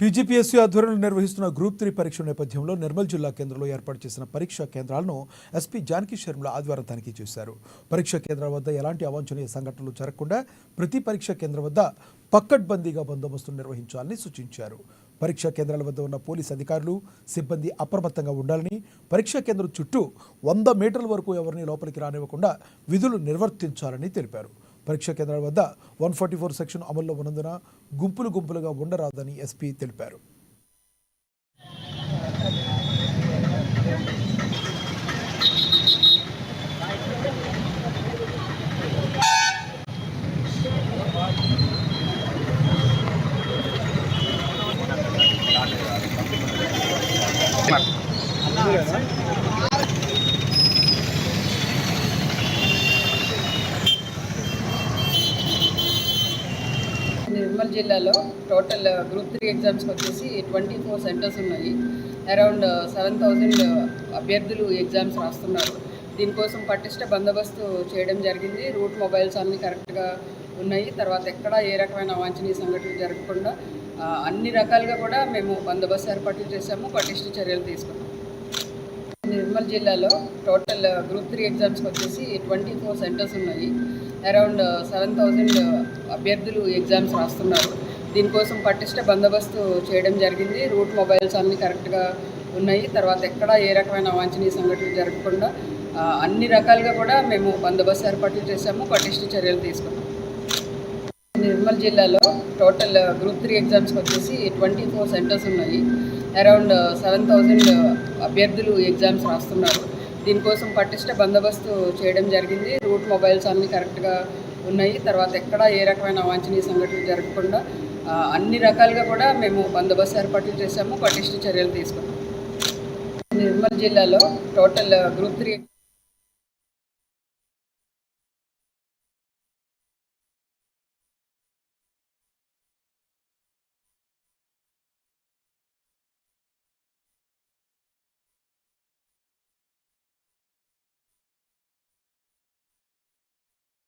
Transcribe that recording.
TGPSC ఆధ్వర్యంలో నిర్వహిస్తున్న group 3 పరీక్ష నేపథ్యంలో నిర్మల్ జిల్లా కేంద్రంలో ఏర్పాటు చేసిన పరీక్షా కేంద్రాలను ఎస్పీ జానకి శర్మల ఆదివారం తనిఖీ చేశారు. పరీక్షా కేంద్రాల వద్ద ఎలాంటి అవాంఛనీయ సంఘటనలు జరగకుండా ప్రతి పరీక్షా కేంద్రం వద్ద పక్కడ్బందీగా బందోబస్తు నిర్వహించాలని సూచించారు. పరీక్షా కేంద్రాల వద్ద ఉన్న పోలీసు అధికారులు సిబ్బంది అప్రమత్తంగా ఉండాలని, పరీక్షా కేంద్రం చుట్టూ 100 మీటర్ల వరకు ఎవరిని లోపలికి రానివ్వకుండా విధులు నిర్వర్తించాలని తెలిపారు. పరీక్షా కేంద్రాల వద్ద 144 సెక్షన్ అమల్లో ఉన్నందున గుంపులుగా ఉండరాదని ఎస్పీ తెలిపారు. నిర్మల్ జిల్లాలో టోటల్ గ్రూప్ 3 ఎగ్జామ్స్కి వచ్చేసి 24 సెంటర్స్ ఉన్నాయి. అరౌండ్ 7,000 అభ్యర్థులు ఎగ్జామ్స్ రాస్తున్నారు. దీనికోసం పటిష్ట బందోబస్తు చేయడం జరిగింది. రూట్ మొబైల్స్ అన్నీ కరెక్ట్గా ఉన్నాయి. తర్వాత ఎక్కడ ఏ రకమైన అవాంఛనీయ సంఘటనలు జరగకుండా అన్ని రకాలుగా కూడా మేము బందోబస్తు ఏర్పాట్లు చేశాము, పటిష్ట చర్యలు తీసుకున్నాము. నిర్మల్ జిల్లాలో టోటల్ గ్రూప్ 3 ఎగ్జామ్స్కి వచ్చేసి 24 సెంటర్స్ ఉన్నాయి. అరౌండ్ 7,000 అభ్యర్థులు ఎగ్జామ్స్ రాస్తున్నారు. దీనికోసం పటిష్ట బందోబస్తు చేయడం జరిగింది. రూట్ మొబైల్స్ అన్నీ కరెక్ట్గా ఉన్నాయి. తర్వాత ఎక్కడ ఏ రకమైన అవాంఛనీయ సంఘటనలు జరగకుండా అన్ని రకాలుగా కూడా మేము బందోబస్తు ఏర్పాట్లు చేశాము, పటిష్ట చర్యలు తీసుకున్నాము. నిర్మల్ జిల్లాలో టోటల్ గ్రూప్ 3 ఎగ్జామ్స్కి వచ్చేసి 24 సెంటర్స్ ఉన్నాయి. అరౌండ్ 7,000 అభ్యర్థులు ఎగ్జామ్స్ రాస్తున్నారు. దీనికోసం పటిష్ట బందోబస్తు చేయడం జరిగింది. రూట్ మొబైల్స్ అన్నీ కరెక్ట్గా ఉన్నాయి. తర్వాత ఎక్కడ ఏ రకమైన అవాంఛనీయ సంఘటనలు జరగకుండా అన్ని రకాలుగా కూడా మేము బందోబస్తు ఏర్పాట్లు చేశాము, పటిష్ట చర్యలు తీసుకున్నాము. నిర్మల్ జిల్లాలో టోటల్ గ్రూప్ 3